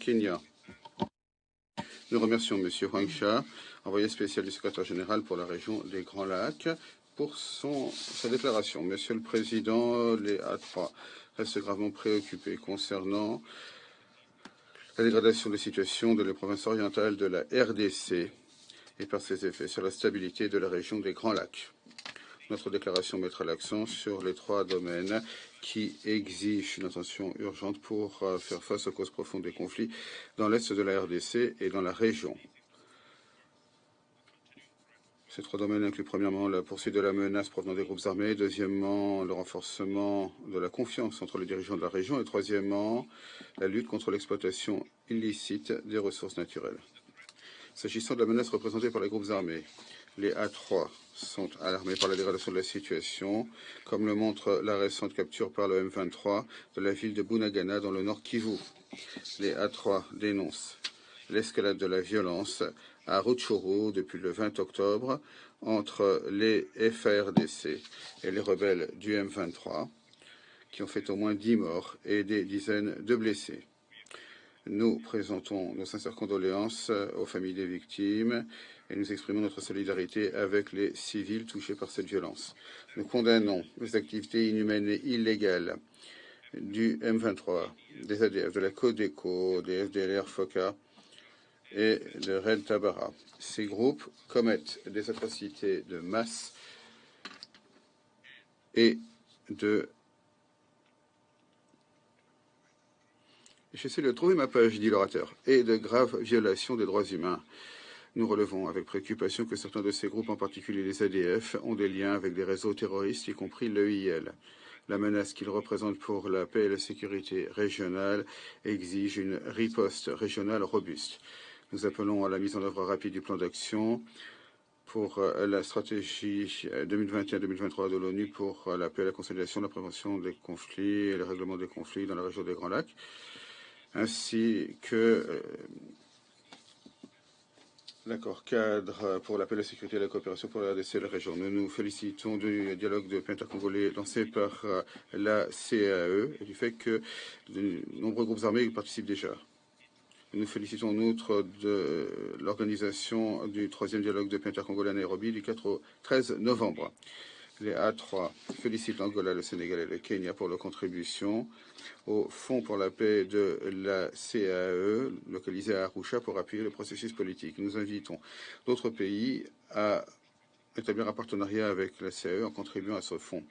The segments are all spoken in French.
Kenya. Nous remercions M. Huang Sha, envoyé spécial du secrétaire général pour la région des Grands Lacs, pour sa déclaration. Monsieur le Président, les A3 restent gravement préoccupés concernant la dégradation des situations de la province orientale de la RDC et par ses effets sur la stabilité de la région des Grands Lacs. Notre déclaration mettra l'accent sur les 3 domaines qui exigent une attention urgente pour faire face aux causes profondes des conflits dans l'est de la RDC et dans la région. Ces 3 domaines incluent premièrement la poursuite de la menace provenant des groupes armés, deuxièmement le renforcement de la confiance entre les dirigeants de la région et troisièmement la lutte contre l'exploitation illicite des ressources naturelles. S'agissant de la menace représentée par les groupes armés, les A3 sont alarmés par la dégradation de la situation, comme le montre la récente capture par le M23 de la ville de Bunagana dans le nord Kivu. Les A3 dénoncent l'escalade de la violence à Rutshuru depuis le 20 octobre entre les FARDC et les rebelles du M23, qui ont fait au moins 10 morts et des dizaines de blessés. Nous présentons nos sincères condoléances aux familles des victimes et nous exprimons notre solidarité avec les civils touchés par cette violence. Nous condamnons les activités inhumaines et illégales du M23, des ADF, de la Codeco, des FDLR FOCA et de Red Tabara. Ces groupes commettent des atrocités de masse et de... J'essaie de trouver ma page, dit l'orateur, et de graves violations des droits humains. Nous relevons avec préoccupation que certains de ces groupes, en particulier les ADF, ont des liens avec des réseaux terroristes, y compris l'EIL. La menace qu'ils représentent pour la paix et la sécurité régionale exige une riposte régionale robuste. Nous appelons à la mise en œuvre rapide du plan d'action pour la stratégie 2021-2023 de l'ONU pour la paix, la consolidation, la prévention des conflits et le règlement des conflits dans la région des Grands Lacs, ainsi que l'accord cadre pour la paix, la sécurité et la coopération pour la RDC et la région. Nous nous félicitons du dialogue de paix intercongolais lancé par la CAE et du fait que de nombreux groupes armés y participent déjà. Nous nous félicitons en outre de l'organisation du 3e dialogue de paix intercongolais à Nairobi du 4 au 13 novembre. Les A3 félicitent l'Angola, le Sénégal et le Kenya pour leur contribution au Fonds pour la paix de la CAE, localisé à Arusha, pour appuyer le processus politique. Nous invitons d'autres pays à établir un partenariat avec la CAE en contribuant à ce fonds.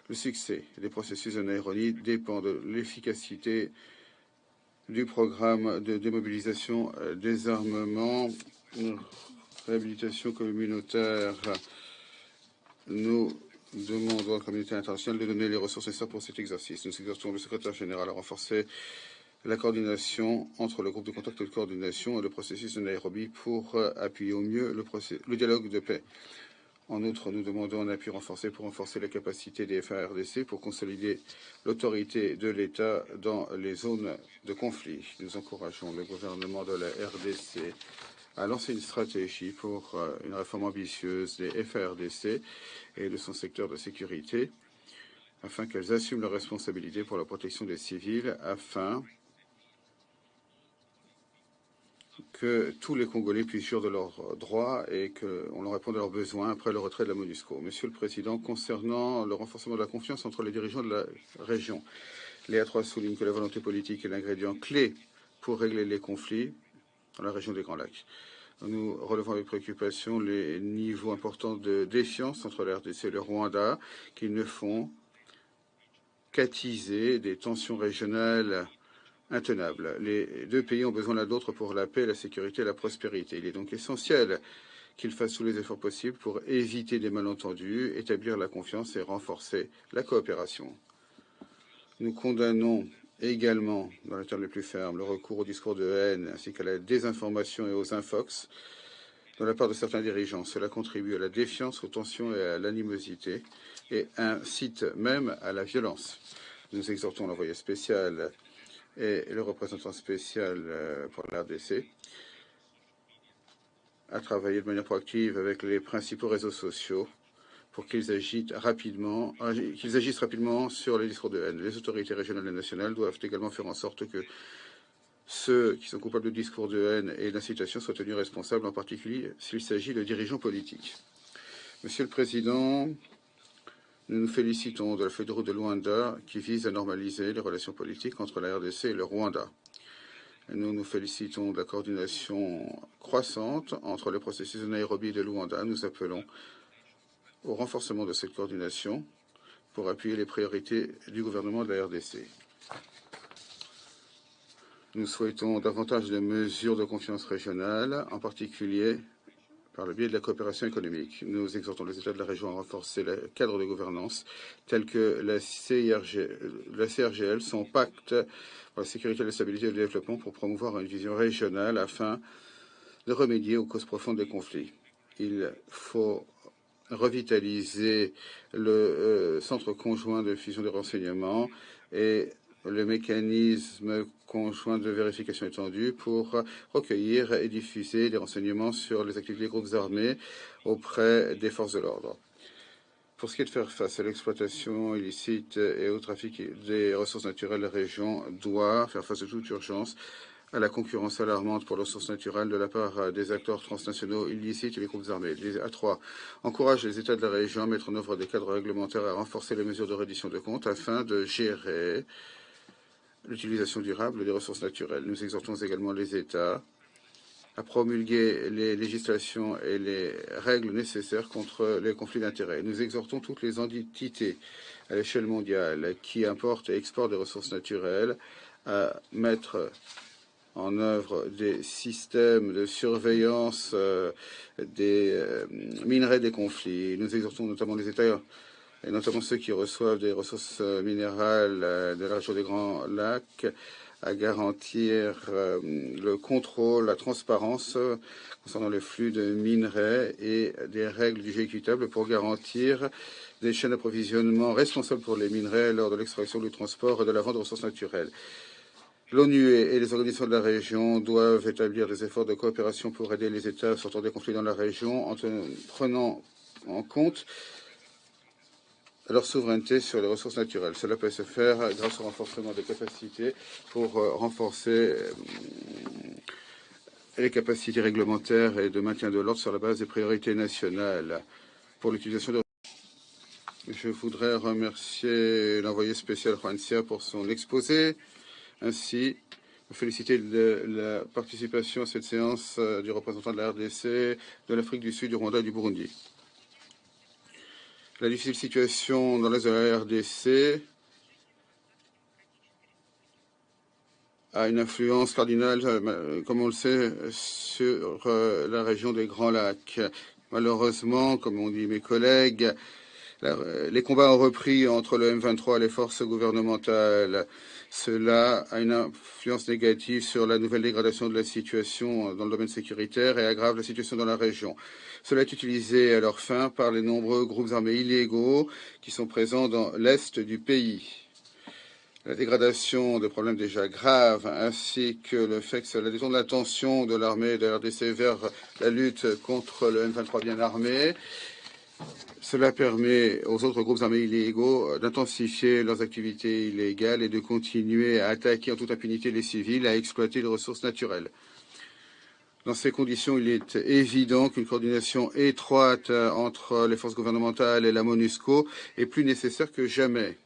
Le succès des processus de Nairobi dépend de l'efficacité du programme de démobilisation, désarmement, réhabilitation communautaire. Nous demandons à la communauté internationale de donner les ressources nécessaires pour cet exercice. Nous exhortons le secrétaire général à renforcer la coordination entre le groupe de contact et de coordination et le processus de Nairobi pour appuyer au mieux le dialogue de paix. En outre, nous demandons un appui renforcé pour renforcer la capacité des FARDC pour consolider l'autorité de l'État dans les zones de conflit. Nous encourageons le gouvernement de la RDC à lancer une stratégie pour une réforme ambitieuse des FARDC et de son secteur de sécurité, afin qu'elles assument leurs responsabilités pour la protection des civils, afin que tous les Congolais puissent jouir de leurs droits et qu'on leur réponde à leurs besoins après le retrait de la MONUSCO. Monsieur le Président, concernant le renforcement de la confiance entre les dirigeants de la région, les A3 soulignent que la volonté politique est l'ingrédient clé pour régler les conflits dans la région des Grands Lacs. Nous relevons avec préoccupation les niveaux importants de défiance entre la RDC et le Rwanda qui ne font qu'attiser des tensions régionales intenables. Les 2 pays ont besoin l'un de l'autre pour la paix, la sécurité et la prospérité. Il est donc essentiel qu'ils fassent tous les efforts possibles pour éviter des malentendus, établir la confiance et renforcer la coopération. Nous condamnons également, dans les termes les plus fermes, le recours au discours de haine ainsi qu'à la désinformation et aux infox de la part de certains dirigeants. Cela contribue à la défiance, aux tensions et à l'animosité et incite même à la violence. Nous exhortons l'envoyé spécial et le représentant spécial pour la RDC à travailler de manière proactive avec les principaux réseaux sociaux pour qu'ils agissent rapidement sur les discours de haine. Les autorités régionales et nationales doivent également faire en sorte que ceux qui sont coupables de discours de haine et d'incitation soient tenus responsables, en particulier s'il s'agit de dirigeants politiques. Monsieur le Président, nous nous félicitons de la feuille de route de Luanda qui vise à normaliser les relations politiques entre la RDC et le Rwanda. Nous nous félicitons de la coordination croissante entre les processus de Nairobi et de Luanda. Nous appelons au renforcement de cette coordination pour appuyer les priorités du gouvernement de la RDC. Nous souhaitons davantage de mesures de confiance régionale, en particulier par le biais de la coopération économique. Nous exhortons les États de la région à renforcer le cadre de gouvernance tel que la CRGL, son pacte pour la sécurité, la stabilité et le développement pour promouvoir une vision régionale afin de remédier aux causes profondes des conflits. Il faut revitaliser le centre conjoint de fusion des renseignements et le mécanisme conjoint de vérification étendue pour recueillir et diffuser des renseignements sur les activités des groupes armés auprès des forces de l'ordre. Pour ce qui est de faire face à l'exploitation illicite et au trafic des ressources naturelles, la région doit faire face de toute urgence à la concurrence alarmante pour les ressources naturelles de la part des acteurs transnationaux illicites et les groupes armés. À 3, encourage les États de la région à mettre en œuvre des cadres réglementaires et à renforcer les mesures de reddition de comptes afin de gérer l'utilisation durable des ressources naturelles. Nous exhortons également les États à promulguer les législations et les règles nécessaires contre les conflits d'intérêts. Nous exhortons toutes les entités à l'échelle mondiale qui importent et exportent des ressources naturelles à mettre en œuvre des systèmes de surveillance des minerais des conflits. Nous exhortons notamment les États, et notamment ceux qui reçoivent des ressources minérales de la région des Grands Lacs, à garantir le contrôle, la transparence concernant les flux de minerais et des règles du jeu équitable pour garantir des chaînes d'approvisionnement responsables pour les minerais lors de l'extraction, du transport et de la vente de ressources naturelles. L'ONU et les organisations de la région doivent établir des efforts de coopération pour aider les États sortant des conflits dans la région en prenant en compte leur souveraineté sur les ressources naturelles. Cela peut se faire grâce au renforcement des capacités pour renforcer les capacités réglementaires et de maintien de l'ordre sur la base des priorités nationales pour l'utilisation de. Je voudrais remercier l'envoyé spécial Juan pour son exposé, ainsi féliciter de la participation à cette séance du représentant de la RDC, de l'Afrique du Sud, du Rwanda et du Burundi. La difficile situation dans l'est de la RDC a une influence cardinale, comme on le sait, sur la région des Grands Lacs. Malheureusement, comme ont dit mes collègues, les combats ont repris entre le M23 et les forces gouvernementales. Cela a une influence négative sur la nouvelle dégradation de la situation dans le domaine sécuritaire et aggrave la situation dans la région. Cela est utilisé à leur fin par les nombreux groupes armés illégaux qui sont présents dans l'est du pays. La dégradation de problèmes déjà graves, ainsi que le fait que cela détourne l'attention de l'armée de la RDC vers la lutte contre le M23 bien armé, cela permet aux autres groupes armés illégaux d'intensifier leurs activités illégales et de continuer à attaquer en toute impunité les civils, à exploiter les ressources naturelles. Dans ces conditions, il est évident qu'une coordination étroite entre les forces gouvernementales et la MONUSCO est plus nécessaire que jamais.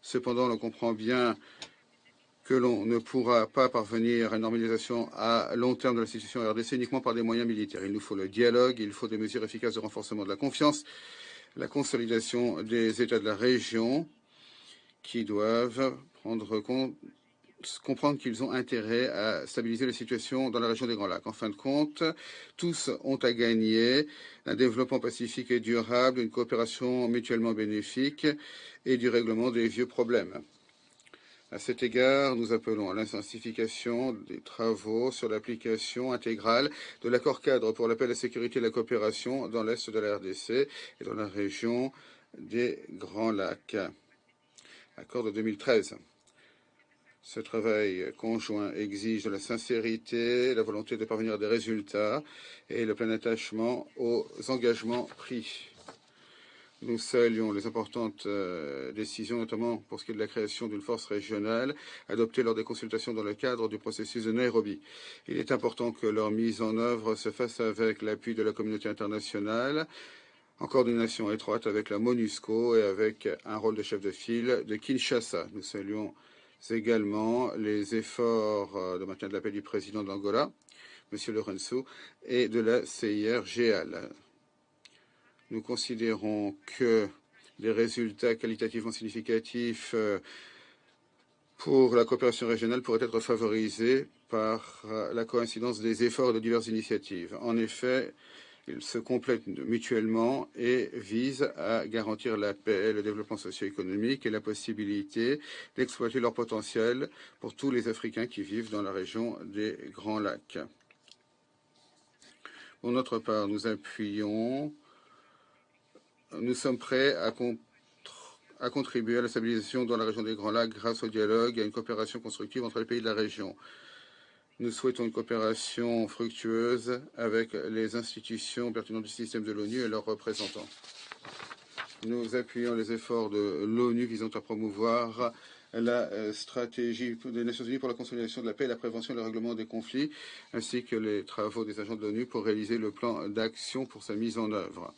Cependant, on comprend bien que l'on ne pourra pas parvenir à une normalisation à long terme de la situation RDC uniquement par des moyens militaires. Il nous faut le dialogue, il faut des mesures efficaces de renforcement de la confiance, la consolidation des États de la région qui doivent comprendre qu'ils ont intérêt à stabiliser la situation dans la région des Grands Lacs. En fin de compte, tous ont à gagner un développement pacifique et durable, une coopération mutuellement bénéfique et du règlement des vieux problèmes. À cet égard, nous appelons à l'intensification des travaux sur l'application intégrale de l'accord cadre pour la paix, la sécurité et la coopération dans l'est de la RDC et dans la région des Grands Lacs. Accord de 2013. Ce travail conjoint exige de la sincérité, la volonté de parvenir à des résultats et le plein attachement aux engagements pris. Nous saluons les importantes décisions, notamment pour ce qui est de la création d'une force régionale, adoptée lors des consultations dans le cadre du processus de Nairobi. Il est important que leur mise en œuvre se fasse avec l'appui de la communauté internationale, en coordination étroite avec la MONUSCO et avec un rôle de chef de file de Kinshasa. Nous saluons également les efforts de maintien de la paix du président de l'Angola, M. Lourenço, et de la CIRGL. Nous considérons que les résultats qualitativement significatifs pour la coopération régionale pourraient être favorisés par la coïncidence des efforts de diverses initiatives. En effet, ils se complètent mutuellement et visent à garantir la paix, le développement socio-économique et la possibilité d'exploiter leur potentiel pour tous les Africains qui vivent dans la région des Grands Lacs. Pour notre part, nous sommes prêts à contribuer à la stabilisation dans la région des Grands Lacs grâce au dialogue et à une coopération constructive entre les pays de la région. Nous souhaitons une coopération fructueuse avec les institutions pertinentes du système de l'ONU et leurs représentants. Nous appuyons les efforts de l'ONU visant à promouvoir la stratégie des Nations Unies pour la consolidation de la paix et la prévention et le règlement des conflits, ainsi que les travaux des agents de l'ONU pour réaliser le plan d'action pour sa mise en œuvre.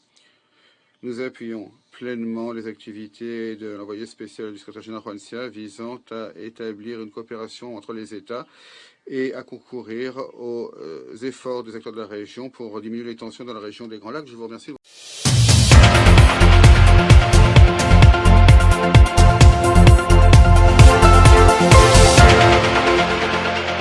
Nous appuyons pleinement les activités de l'envoyé spécial du secrétaire général Juan visant à établir une coopération entre les États et à concourir aux efforts des acteurs de la région pour diminuer les tensions dans la région des Grands Lacs. Je vous remercie.